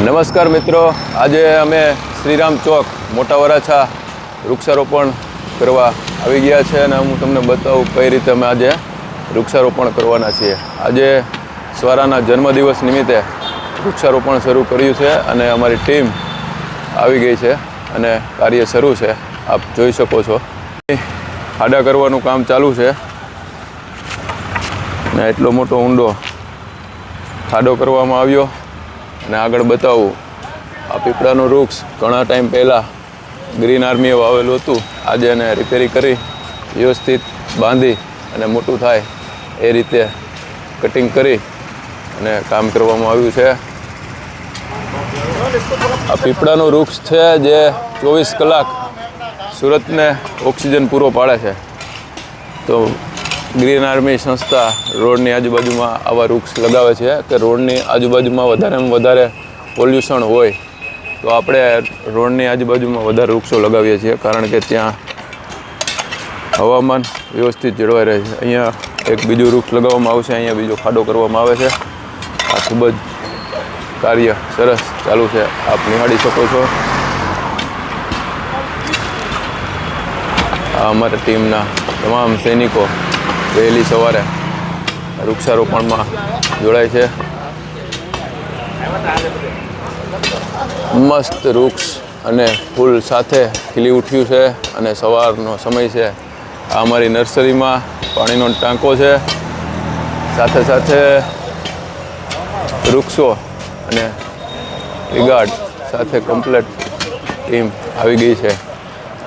નમસ્કાર મિત્રો, આજે અમે શ્રીરામ ચોક મોટા વરાછા વૃક્ષારોપણ કરવા આવી ગયા છે અને હું તમને બતાવું કઈ રીતે અમે આજે વૃક્ષારોપણ કરવાના છીએ. આજે સ્વરાના જન્મદિવસ નિમિત્તે વૃક્ષારોપણ શરૂ કર્યું છે અને અમારી ટીમ આવી ગઈ છે અને કાર્ય શરૂ છે. આપ જોઈ શકો છો, ખાડા કરવાનું કામ ચાલુ છે ને એટલો મોટો ઊંડો ખાડો કરવામાં આવ્યો. અને આગળ બતાવું, આ પીપળાનું વૃક્ષ ઘણા ટાઈમ પહેલાં ગ્રીન આર્મીએ વાવેલું હતું. આજે એને રિપેરી કરી વ્યવસ્થિત બાંધી અને મોટું થાય એ રીતે કટિંગ કરી અને કામ કરવામાં આવ્યું છે. આ પીપળાનું વૃક્ષ છે જે 24 કલાક સુરતને ઓક્સિજન પૂરો પાડે છે. તો ગ્રીન આર્મી સંસ્થા રોડની આજુબાજુમાં આવા વૃક્ષ લગાવે છે કે રોડની આજુબાજુમાં વધારેમાં વધારે પોલ્યુશન હોય તો આપણે રોડની આજુબાજુમાં વધારે વૃક્ષો લગાવીએ છીએ, કારણ કે ત્યાં હવામાન વ્યવસ્થિત જળવાઈ રહે છે. અહીંયા એક બીજું વૃક્ષ લગાવવામાં આવશે, અહીંયા બીજો ખાડો કરવામાં આવે છે. આ ખૂબ જ કાર્ય સરસ ચાલુ છે, આપ નિહાળી શકો છો. આ અમારા ટીમના તમામ સૈનિકો વહેલી સવારે વૃક્ષારોપણમાં જોડાય છે. મસ્ત વૃક્ષ અને ફૂલ સાથે ખીલી ઉઠ્યું છે અને સવારનો સમય છે. આ અમારી નર્સરીમાં પાણીનો ટાંકો છે, સાથે સાથે વૃક્ષો અને ટ્રીગાર્ડ સાથે કમ્પ્લેટ ટીમ આવી ગઈ છે.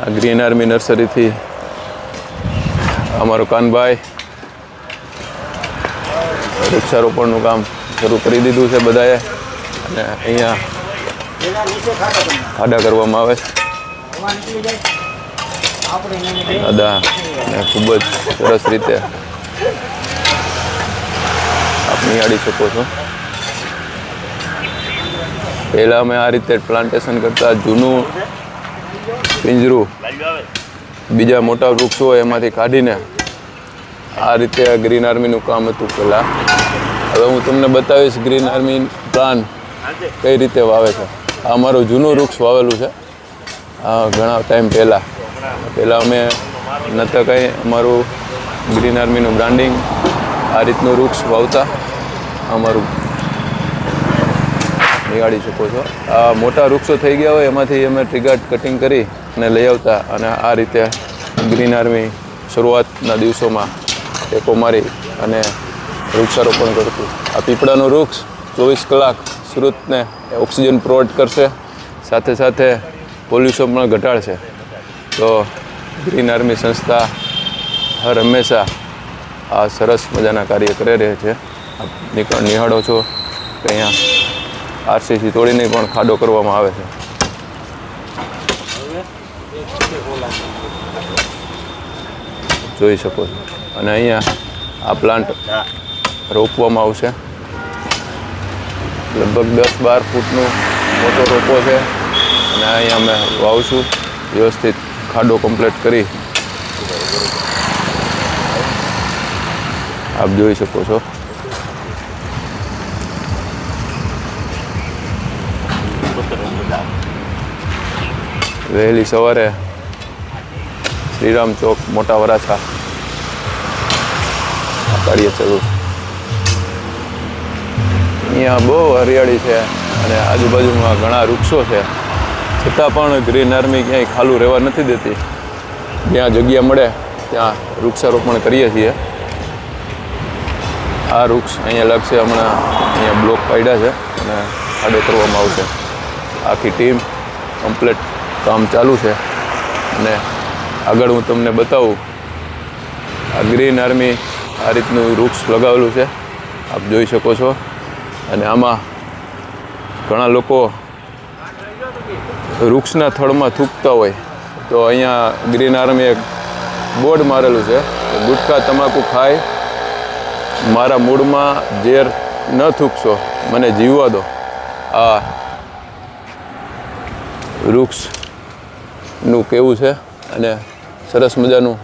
આ ગ્રીન આર્મી નર્સરીથી અમારો કાનભાઈ વૃક્ષારોપણનું કામ શરૂ કરી દીધું છે બધાએ. અને અહીંયા ખાડા કરવામાં આવે છે. દાદા અને ખૂબ જ સરસ રીતે આપ નિહાળી શકો છો. પહેલાં અમે આ રીતે પ્લાન્ટેશન કરતા જૂનું પિંજરું બીજા મોટા વૃક્ષો હોય એમાંથી કાઢીને આ રીતે ગ્રીન આર્મીનું કામ હતું પહેલાં. હવે હું તમને બતાવીશ ગ્રીન આર્મી પ્લાન કઈ રીતે વાવે છે. આ અમારું જૂનું વૃક્ષ વાવેલું છે ઘણા ટાઈમ પહેલાં અમે નહોતા કંઈ અમારું ગ્રીન આર્મીનું બ્રાન્ડિંગ આ રીતનું વૃક્ષ વાવતા. અમારું નિહાળી શકો છો. આ મોટા વૃક્ષો થઈ ગયા હોય એમાંથી અમે ટ્રીગાર્ડ કટિંગ કરી અને લઈ આવતા અને આ રીતે ગ્રીન આર્મી શરૂઆતના દિવસોમાં ટેકો મારી અને વૃક્ષારોપણ કરતું. આ પીપળાનું વૃક્ષ 24 કલાક સુરતને ઓક્સિજન પ્રોવાઈડ કરશે, સાથે સાથે પોલ્યુશન પણ ઘટાડશે. તો ગ્રીન આર્મી સંસ્થા હર હંમેશા આ સરસ મજાના કાર્ય કરી રહે છે. આપ નિહાળો છો કે અહીંયા આરસીસી તોડીને પણ ખાડો કરવામાં આવે છે. જોઈ શકો છો. અને અહીંયા આ પ્લાન્ટ રોપવામાં આવશે. લગભગ 10-12 ફૂટનું મોટો રોપો છે અને અહીંયા અમે વાવશું. વ્યવસ્થિત ખાડો કમ્પ્લીટ કરી આપ જોઈ શકો છો. વહેલી સવારે શ્રીરામ ચોક મોટા વરાછા કાર્ય શરૂ. અહીંયા બહુ હરિયાળી છે અને આજુબાજુમાં ઘણા વૃક્ષો છે, છતાં પણ ગ્રીન આર્મી ક્યાંય ખાલું રહેવા નથી દેતી. જ્યાં જગ્યા મળે ત્યાં વૃક્ષારોપણ કરીએ છીએ. આ વૃક્ષ અહીંયા લાગશે, હમણાં અહીંયા બ્લોક પાડ્યા છે અને ખાડો કરવામાં આવશે. આખી ટીમ કમ્પ્લીટ કામ ચાલુ છે. અને આગળ હું તમને બતાવું, આ ગ્રીન આર્મી આ રીતનું વૃક્ષ લગાવેલું છે, આપ જોઈ શકો છો. અને આમાં ઘણા લોકો વૃક્ષના થડમાં થૂંકતા હોય તો અહીંયા ગ્રીન આર્મી એક બોર્ડ મારેલું છે, ગુટખા તમાકુ ખાઈ મારા મૂળમાં ઝેર ન થૂંકશો, મને જીવવા દો. આ વૃક્ષનું કહેવું છે અને સરસ મજાનું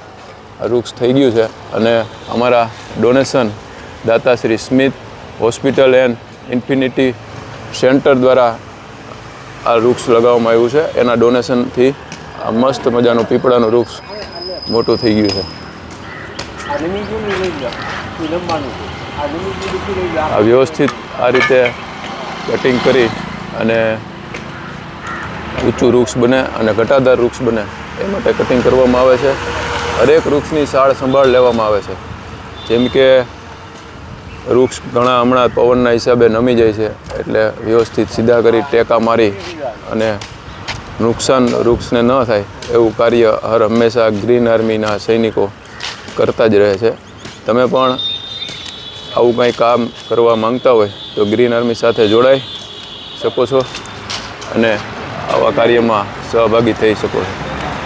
આ વૃક્ષ થઈ ગયું છે. અને અમારા donation data Shri Smith hospital and infinity centre દ્વારા આ વૃક્ષ લગાવવામાં આવ્યું છે. એના ડોનેશનથી આ મસ્ત મજાનું પીપળાનું વૃક્ષ મોટું થઈ ગયું છે. આ વ્યવસ્થિત આ રીતે કટિંગ કરી અને ઊંચું વૃક્ષ બને અને ઘટાદાર વૃક્ષ બને એ માટે કટિંગ કરવામાં આવે છે. દરેક વૃક્ષની સાળ સંભાળ લેવામાં આવે છે. જેમ કે વૃક્ષ ઘણા હમણાં પવનના હિસાબે નમી જાય છે, એટલે વ્યવસ્થિત સીધા કરી ટેકા મારી અને નુકસાન વૃક્ષને ન થાય એવું કાર્ય હંમેશા ગ્રીન આર્મીના સૈનિકો કરતા જ રહે છે. તમે પણ આવું કંઈ કામ કરવા માંગતા હોય તો ગ્રીન આર્મી સાથે જોડાઈ શકો છો અને આવા કાર્યમાં સહભાગી થઈ શકો છો.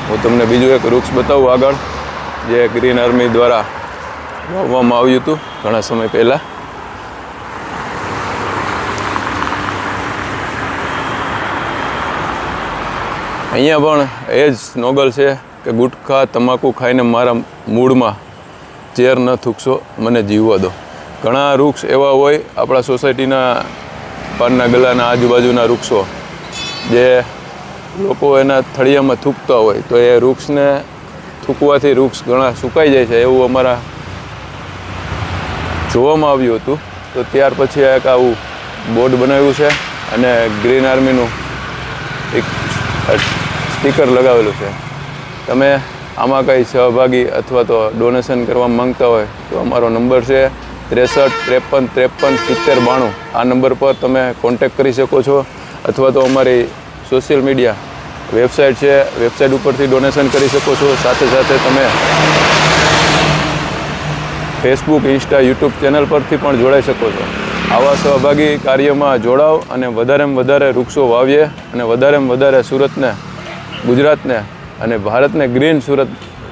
હું તમને બીજું એક વૃક્ષ બતાવું આગળ, જે ગ્રીન આર્મી દ્વારા વાવવામાં આવ્યું હતું ઘણા સમય પહેલાં. અહીંયા પણ એ જ નોગલ છે કે ગુટખા તમાકુ ખાઈને મારા મૂળમાં ઝેર ન થૂકશો, મને જીવવા દો. ઘણા વૃક્ષ એવા હોય આપણા સોસાયટીના પાનના ગલાના આજુબાજુના વૃક્ષો, જે લોકો એના થળિયામાં થૂકતા હોય તો એ વૃક્ષને થૂકવાથી વૃક્ષ ઘણા સુકાઈ જાય છે એવું અમારા જોવામાં આવ્યું હતું. તો ત્યાર પછી એક આવું બોર્ડ બનાવ્યું છે અને ગ્રીન આર્મીનું એક સ્ટીકર લગાવેલું છે. તમે આમાં કંઈ સહભાગી અથવા તો ડોનેશન કરવા માંગતા હોય તો અમારો નંબર છે 63 53 53 70 92. આ નંબર પર તમે કોન્ટેક કરી શકો છો, અથવા તો અમારી સોશિયલ મીડિયા વેબસાઇટ છે, વેબસાઇટ ઉપરથી ડોનેશન કરી શકો છો. સાથે સાથે તમે ફેસબુક, ઇન્સ્ટા, યુટ્યુબ ચેનલ પરથી પણ જોડાઈ શકો છો. આવા સહભાગી કાર્યમાં જોડાવ અને વધારેમાં વધારે વૃક્ષો વાવીએ અને વધારેમાં વધારે સુરતને, ગુજરાતને અને ભારતને green Surat,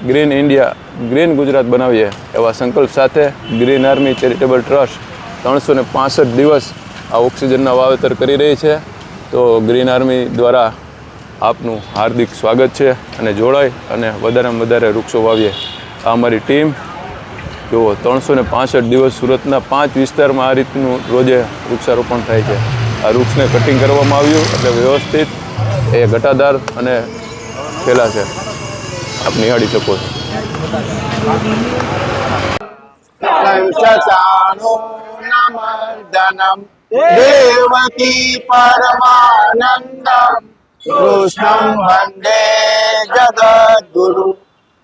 green India, green Gujarat બનાવીએ એવા સંકલ્પ સાથે ગ્રીન આર્મી ચેરિટેબલ ટ્રસ્ટ 365 દિવસ આ ઓક્સિજનના વાવેતર કરી રહી છે. તો ગ્રીન આર્મી દ્વારા આપનું હાર્દિક સ્વાગત છે અને જોડાઈ અને વધારેમાં વધારે વૃક્ષો વાવીએ. આ અમારી ટીમ જુઓ, 365 દિવસ સુરતના 5 વિસ્તારમાં આ રીતનું રોજે વૃક્ષારોપણ થાય છે. આ વૃક્ષને કટિંગ કરવામાં આવ્યું એટલે વ્યવસ્થિત એ ઘટાદાર અને ફેલાશે. આપ નિહાળી શકો છો. દેવકી પરમાનંદમ કૃષ્ણં વંદે જગદ્ગુરુ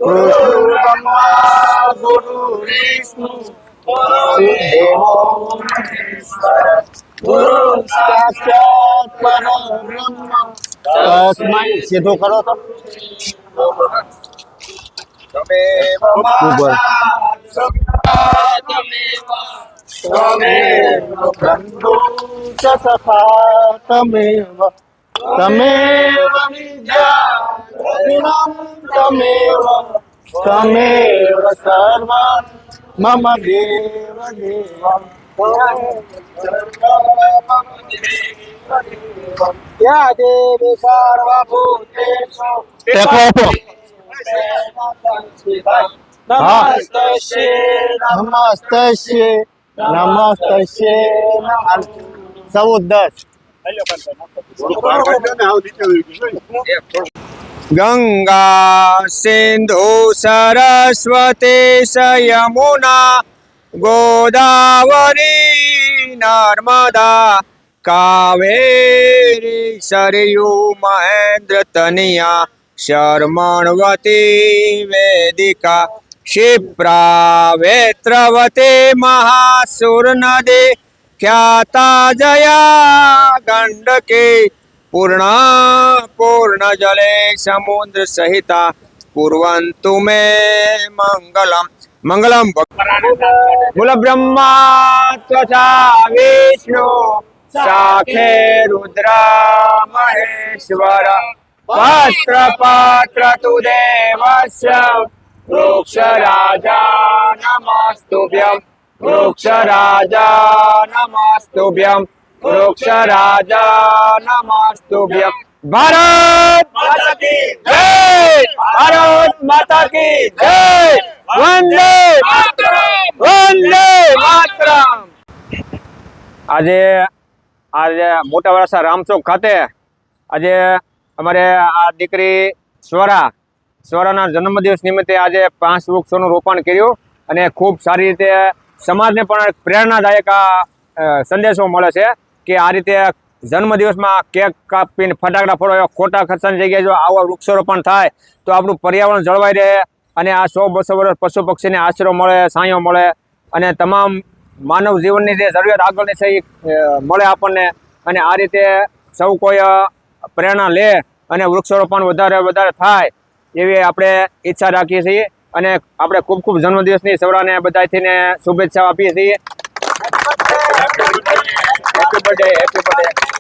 કૃષ્ણ બ્રહ્મા ગુરુ વિષ્ણુ દેવો મહેશ્વર ગુરુ સાક્ષાત પરબ્રહ્મ તસ્મૈ. સીધું કરો તો તમેવ બંધુ ચ સખા તમેવ તમેવ વિદ્યા રત્નમ તમેવ તમેવ સર્વ મમ દેવ દેવમ યા દેવી સર્વભૂતેષુ નમસ્તસ્ય નમસ્તસ્ય નમઃ. 14 ગંગા સિંધુ સરસ્વતી યમુના ગોદાવરી નર્મદા કાવેરી સરયુ મહેન્દ્ર તનિયા શર્મણવતી વેદિકા ક્ષિપ્રા વેત્રવતી મહાસુર નદી ખ્યાતા જયા ગંડકી પૂર્ણ જલે સમુદ્ર સહિતા કુર્વન્તુ મે મંગલમ. મૂલ બ્રહ્મા તથા વિષ્ણુ સાખે રુદ્ર મહેશ્વર પાત્ર પાત્ર તુ દેવસ્ય વૃક્ષ રાજા નમસ્તુભ્યં વૃક્ષ રાજા નમસ્તુભ્યં વૃક્ષ રાજા નમસ્તુભ્યં. ભારત માતા કી જય! ભારત માતા કી જય! વંદે માતરમ! વંદે માતરમ! આજે મોટા વરાછા રામચોક ખાતે આજે અમારે આ દીકરી સ્વરાના જન્મદિવસ નિમિત્તે આજે 5 વૃક્ષોનું રોપણ કર્યું અને ખૂબ સારી રીતે સમાજને પણ એક પ્રેરણાદાયક આ સંદેશો મળે છે કે આ રીતે જન્મદિવસમાં કેક કાપીને ફટાકડા ફોડો એવા ખોટા ખર્ચાની જગ્યાએ જો આવા વૃક્ષારોપણ થાય તો આપણું પર્યાવરણ જળવાઈ રહે અને આ 100-200 વર્ષ પશુ પક્ષીને આશરો મળે, છાંયો મળે અને તમામ માનવ જીવનની જે જરૂરિયાત આગળની છે એ મળે આપણને. અને આ રીતે સૌ કોઈ પ્રેરણા લે અને વૃક્ષારોપણ વધારે થાય એવી આપણે ઈચ્છા રાખીએ છીએ અને આપણે ખૂબ જન્મદિવસની સૌરાને બધાથીને શુભેચ્છાઓ આપીએ છીએ. Happy birthday.